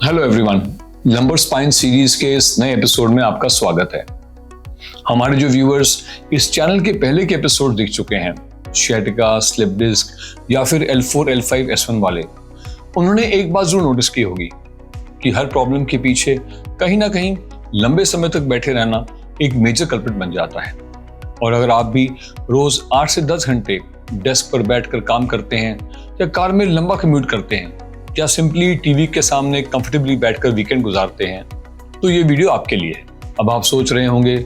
Hello everyone, lumbar spine series के इस नए एपिसोड में आपका स्वागत है। हमारे जो व्यूअर्स इस चैनल के पहले के एपिसोड देख चुके हैं, शियाटिका, स्लिप डिस्क या फिर L4, L5, S1 वाले, उन्होंने एक बात जरूर नोटिस की होगी कि हर प्रॉब्लम के पीछे कहीं ना कहीं लंबे समय तक बैठे रहना एक मेजर कल्प्रिट बन जाता है। और अगर आप भी रोज 8 से 10 घंटे डेस्क पर बैठकर काम करते हैं या कार में लंबा कम्यूट करते हैं या सिंपली टीवी के सामने कंफर्टेबली बैठकर वीकेंड गुजारते हैं, तो ये वीडियो आपके लिए है। अब आप सोच रहे होंगे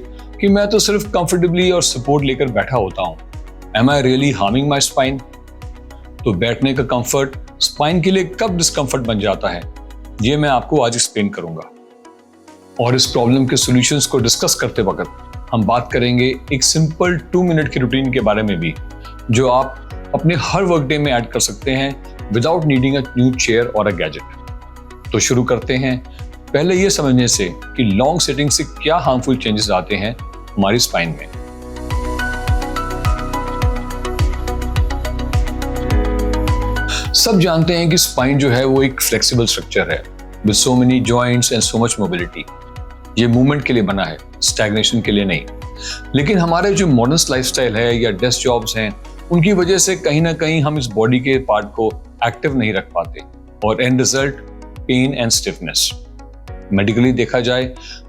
कि मैं तो सिर्फ कंफर्टेबली और सपोर्ट लेकर बैठा होता हूँ, am I really harming my spine? तो बैठने का कंफर्ट स्पाइन के लिए कब डिस्कंफर्ट बन जाता है, ये मैं आपको आज एक्सप्लेन करूंगा। और इस प्रॉब्लम के सॉल्यूशंस को डिस्कस करते वक्त हम बात करेंगे एक सिंपल 2 मिनट की रूटीन के बारे में भी, जो आप अपने हर वर्क डे में ऐड कर सकते हैं without needing a new chair और अ गैजेट। तो शुरू करते हैं पहले ये समझने से कि लॉन्ग सिटिंग से क्या हार्मफुल चेंजेस आते हैं हमारी स्पाइन में। सब जानते हैं कि स्पाइन जो है वो एक फ्लेक्सिबल स्ट्रक्चर है with so many joints and so much mobility. ये मूवमेंट के लिए बना है, स्टैग्नेशन के लिए नहीं। लेकिन हमारे जो मॉडर्न लाइफस्टाइल है या डेस्क जॉब्स हैं, उनकी वजह से कहीं ना कहीं हम इस बॉडी के पार्ट को एक्टिव नहीं रख पाते और end result pain and stiffness. Medically देखा जाए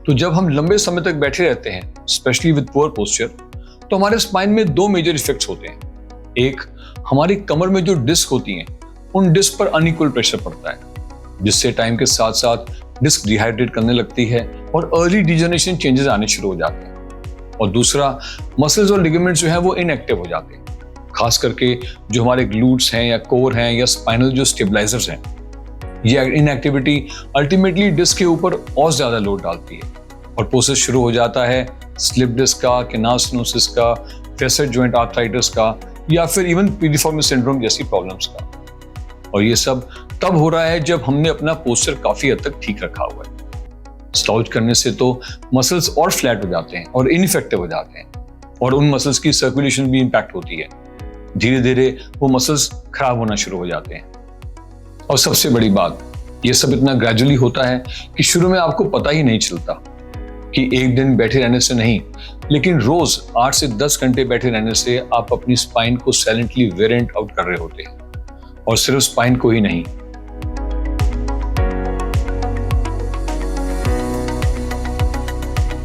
तो जब हम लंबे समय तक बैठे रहते हैं, स्पेशली विद पुअर पोस्चर, तो हमारे स्पाइन में 2 मेजर इफेक्ट्स होते हैं। एक, हमारी कमर में जो डिस्क होती हैं, उन डिस्क पर अनइक्वल प्रेशर पड़ता है, जिससे टाइम के साथ साथ डिस्क डिहाइड्रेट करने लगती है और अर्ली डिजनरेशन चेंजेस आने शुरू हो जाते हैं। और दूसरा, मसल्स और लिगामेंट्स जो है वो इनएक्टिव हो जाते हैं, खास करके जो हमारे ग्लूट्स हैं या कोर हैं या स्पाइनल जो स्टेबलाइजर्स हैं। ये इनएक्टिविटी अल्टीमेटली डिस्क के ऊपर और ज्यादा लोड डालती है और प्रोसेस शुरू हो जाता है स्लिप डिस्क का, कैनाल स्टेनोसिस का, फैसेट जॉइंट आर्थराइटिस का या फिर इवन पीरिफॉर्मिस सिंड्रोम जैसी प्रॉब्लम्स का। और ये सब तब हो रहा है जब हमने अपना पोस्चर काफी हद तक ठीक रखा हुआ है। स्लाउच करने से तो मसल्स और फ्लैट हो जाते हैं और इनइफेक्टिव हो जाते हैं और उन मसल्स की सर्कुलेशन भी इंपैक्ट होती है। धीरे धीरे वो मसल्स खराब होना शुरू हो जाते हैं। और सबसे बड़ी बात, ये सब इतना ग्रेजुअली होता है कि शुरू में आपको पता ही नहीं चलता कि एक दिन बैठे रहने से नहीं, लेकिन रोज 8 से 10 घंटे बैठे रहने से आप अपनी स्पाइन को साइलेंटली वेरिएंट आउट कर रहे होते हैं। और सिर्फ स्पाइन को ही नहीं,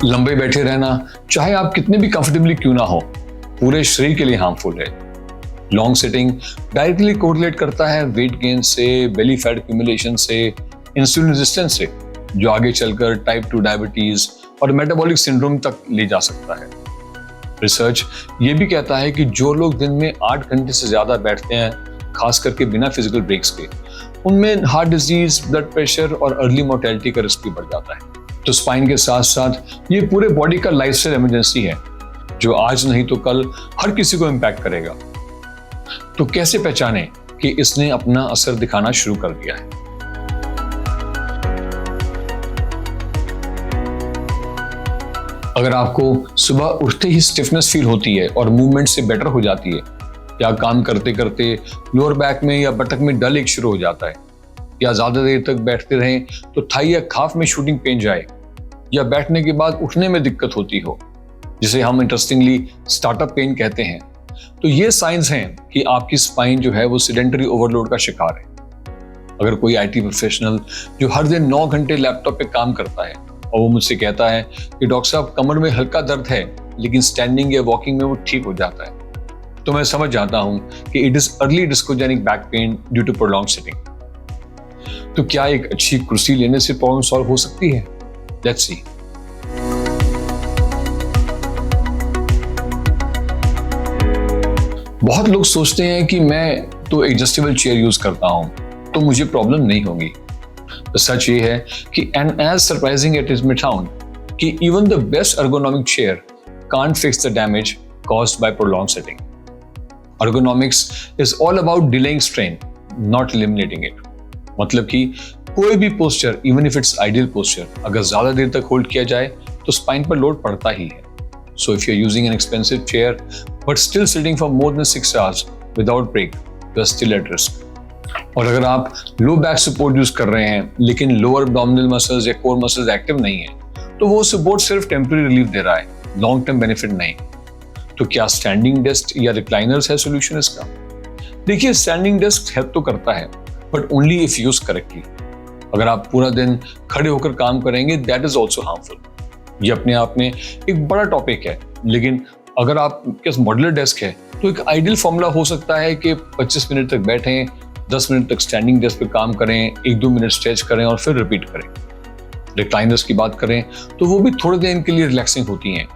लंबे बैठे रहना, चाहे आप कितने भी कंफर्टेबली क्यों ना हो, पूरे शरीर के लिए हार्मफुल है। लॉन्ग सिटिंग डायरेक्टली कोरिलेट करता है वेट गेन से, बेली फैट एक्यूमुलेशन से, इंसुलिन रेजिस्टेंस से, जो आगे चलकर टाइप 2 डायबिटीज और मेटाबॉलिक सिंड्रोम तक ले जा सकता है। रिसर्च ये भी कहता है कि जो लोग दिन में 8 घंटे से ज्यादा बैठते हैं, खास करके बिना फिजिकल ब्रेक्स के, उनमें हार्ट डिजीज, ब्लड प्रेशर और अर्ली मोर्टेलिटी का रिस्क भी बढ़ जाता है। तो स्पाइन के साथ साथ ये पूरे बॉडी का लाइफस्टाइल इमरजेंसी है, जो आज नहीं तो कल हर किसी को इम्पैक्ट करेगा। तो कैसे पहचाने कि इसने अपना असर दिखाना शुरू कर दिया है? अगर आपको सुबह उठते ही स्टिफनेस फील होती है और मूवमेंट से बेटर हो जाती है, या काम करते करते लोअर बैक में या बटक में डल एक शुरू हो जाता है, या ज्यादा देर तक बैठते रहें तो थाई या खाफ में शूटिंग पेन जाए, या बैठने के बाद उठने में दिक्कत होती हो, जिसे हम इंटरेस्टिंगली स्टार्टअप पेन कहते हैं, तो ये साइंस हैं कि आपकी स्पाइन जो है वो सेडेंटरी ओवरलोड का शिकार है। अगर कोई आईटी प्रोफेशनल जो हर दिन 9 घंटे लैपटॉप पे काम करता है और वो मुझसे कहता है कि डॉक्टर साहब कमर में हल्का दर्द है लेकिन स्टैंडिंग या वॉकिंग में वो ठीक हो जाता है, तो मैं समझ जाता हूं कि it is early discogenic back pain due to prolong sitting. तो क्या एक अच्छी कुर्सी लेने से प्रॉब्लम सॉल्व हो सकती है? Let's see. बहुत लोग सोचते हैं कि मैं तो एडजस्टेबल चेयर यूज करता हूं तो मुझे प्रॉब्लम नहीं होगी। तो सच ये है कि and as surprising it is may sound कि even the best ergonomic chair can't fix the damage caused by prolonged sitting. Ergonomics is all about delaying strain, not eliminating it. मतलब कि कोई भी posture, even if it's ideal posture, अगर ज्यादा देर तक hold किया जाए तो स्पाइन पर लोड पड़ता ही है। So if you're using an expensive chair but still sitting for more than 6 hours without break, you're still at risk. और अगर आप लो बैक सपोर्ट यूज कर रहे हैं लेकिन लोअर एब्डोमिनल मसल्स या कोर मसल्स एक्टिव नहीं है, तो वो सपोर्ट सिर्फ टेम्पररी रिलीफ दे रहा है, लॉन्ग टर्म बेनिफिट नहीं। तो क्या स्टैंडिंग डेस्क या रिक्लाइनर्स है सोल्यूशन इसका? देखिए, स्टैंडिंग डेस्क हेल्प तो करता है, but only if use correctly. अगर आप पूरा दिन खड़े होकर काम करेंगे, दैट इज ऑल्सो हार्मफुल। ये अपने आप में एक बड़ा टॉपिक है, लेकिन अगर आपके पास मॉड्यूलर डेस्क है तो एक आइडियल फॉर्मूला हो सकता है कि 25 मिनट तक बैठें, 10 मिनट तक स्टैंडिंग डेस्क पे काम करें, 1-2 मिनट स्ट्रेच करें और फिर रिपीट करें। रिक्लाइनर्स की बात करें तो वो भी थोड़े देर के लिए रिलैक्सिंग होती हैं,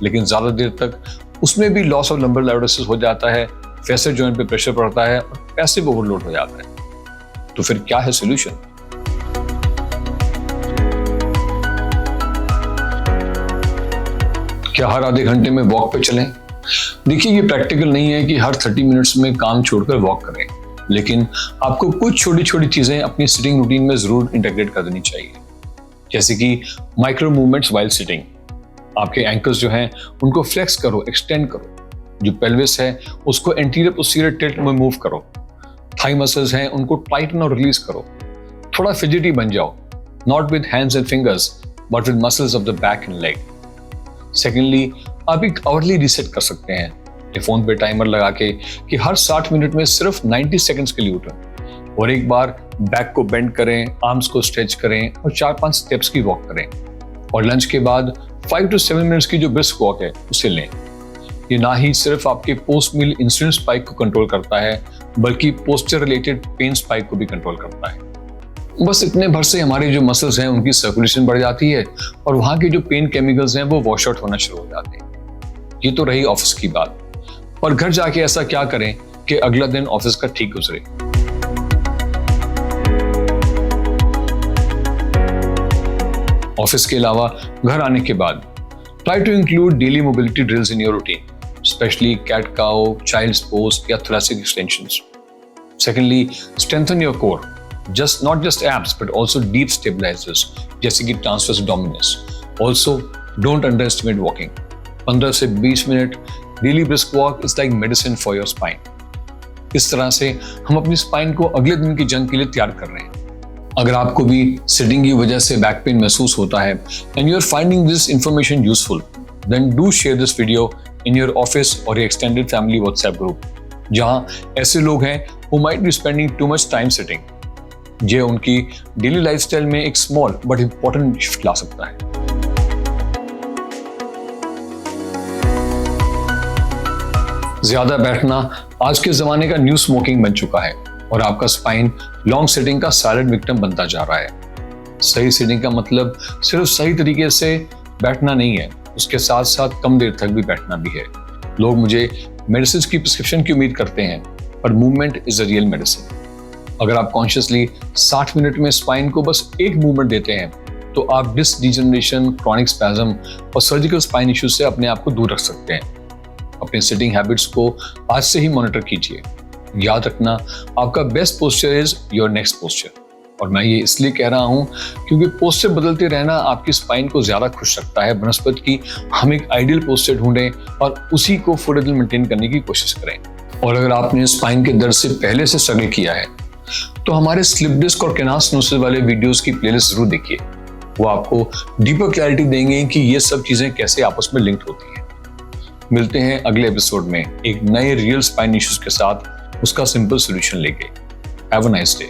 लेकिन ज़्यादा देर तक उसमें भी लॉस ऑफ लंबर लॉर्डोसिस हो जाता है, फैसेट जॉइंट पे प्रेशर पड़ता है और पैसिव ओवरलोड हो जाता है। तो फिर क्या है सोल्यूशन? क्या हर आधे घंटे में वॉक पे चलें? देखिए, ये प्रैक्टिकल नहीं है कि हर 30 मिनट्स में काम छोड़कर वॉक करें, लेकिन आपको कुछ छोटी छोटी चीजें अपनी सिटिंग रूटीन में जरूर इंटीग्रेट कर देनी चाहिए, जैसे कि माइक्रो मूवमेंट्स व्हाइल सिटिंग। आपके एंकल्स जो हैं उनको फ्लेक्स करो, एक्सटेंड करो। जो पेल्विस है उसको एंटीरियर पोस्टीरियर टिल्ट में मूव करो। थाई मसल्स हैं उनको टाइटन और रिलीज करो। थोड़ा फिजिटी बन जाओ, not with hands and fingers but with muscles of the back and leg. Secondly, आप एक आवरली रीसेट कर सकते हैं फोन पे टाइमर लगा के कि हर 60 मिनट में सिर्फ 90 सेकंड्स के लिए उठें और एक बार बैक को बेंड करें, आर्म्स को स्ट्रेच करें और 4-5 स्टेप्स की वॉक करें। और लंच के बाद 5 to 7 मिनट्स की जो ब्रिस्क वॉक है उसे लें। ये ना ही सिर्फ आपके पोस्ट मील इंसुलिन स्पाइक को कंट्रोल करता है, बल्कि पोस्चर रिलेटेड पेन स्पाइक को भी कंट्रोल करता है। बस इतने भर से हमारे जो मसल्स हैं उनकी सर्कुलेशन बढ़ जाती है और वहाँ के जो पेन केमिकल्स हैं वो वॉश आउट होना शुरू हो जाते हैं। ये तो रही ऑफिस की बात, पर घर जाके ऐसा क्या करें कि अगला दिन ऑफिस का ठीक गुजरे। ऑफिस के अलावा घर आने के बाद try to include daily mobility drills in your routine, specially cat cow, child's pose या thoracic extensions. Secondly, strengthen your core, not just abs but also deep stabilizers जैसे कि transverse abdominis। Also, don't underestimate walking। 15 से 20 minute daily brisk walk is like medicine for your spine. इस तरह से हम अपनी spine को अगले दिन की जंग के लिए तैयार कर रहे हैं। अगर आपको भी सिटिंग की वजह से बैक पेन महसूस होता है and you are finding this information useful, then do share this video in your office और your extended family WhatsApp group, जहां ऐसे लोग हैं who might be spending too much time sitting। ये उनकी डेली लाइफस्टाइल में एक स्मॉल बट इंपॉर्टेंट शिफ्ट ला सकता है। ज्यादा बैठना आज के जमाने का न्यू स्मोकिंग बन चुका है और आपका स्पाइन लॉन्ग सिटिंग का साइलेंट विक्टिम बनता जा रहा है। सही सिटिंग का मतलब सिर्फ सही तरीके से बैठना नहीं है, उसके साथ साथ कम देर तक भी बैठना भी है। लोग मुझे मेडिसिन की प्रिस्क्रिप्शन की उम्मीद करते हैं, पर movement is a real medicine. अगर आप कॉन्शियसली 60 मिनट में स्पाइन को बस एक मूवमेंट देते हैं, तो आप डिस्क डिजनरेशन, क्रॉनिक स्पैज्म और सर्जिकल स्पाइन इश्यूज से अपने आप को दूर रख सकते हैं। अपने सिटिंग हैबिट्स को आज से ही मॉनिटर कीजिए। याद रखना, आपका best posture is your next posture. और मैं ये इसलिए कह रहा हूँ क्योंकि पोस्चर बदलते रहना आपकी स्पाइन को ज्यादा खुश रखता है बनस्पत की हम एक आइडियल पोस्चर ढूंढें और उसी को फॉर एवर मेंटेन करने की कोशिश करें। और अगर आपने स्पाइन के दर्द से पहले से स्ट्रगल किया है तो हमारे स्लिप डिस्क और कैनाल स्नोसिस वाले वीडियोस की प्लेलिस्ट जरूर देखिए। वो आपको डीपर क्लैरिटी देंगे कि ये सब चीजें कैसे आपस में लिंक्ड होती हैं। मिलते हैं अगले एपिसोड में एक नए रियल स्पाइन इश्यूज के साथ, उसका सिंपल सॉल्यूशन लेके। Have a nice day.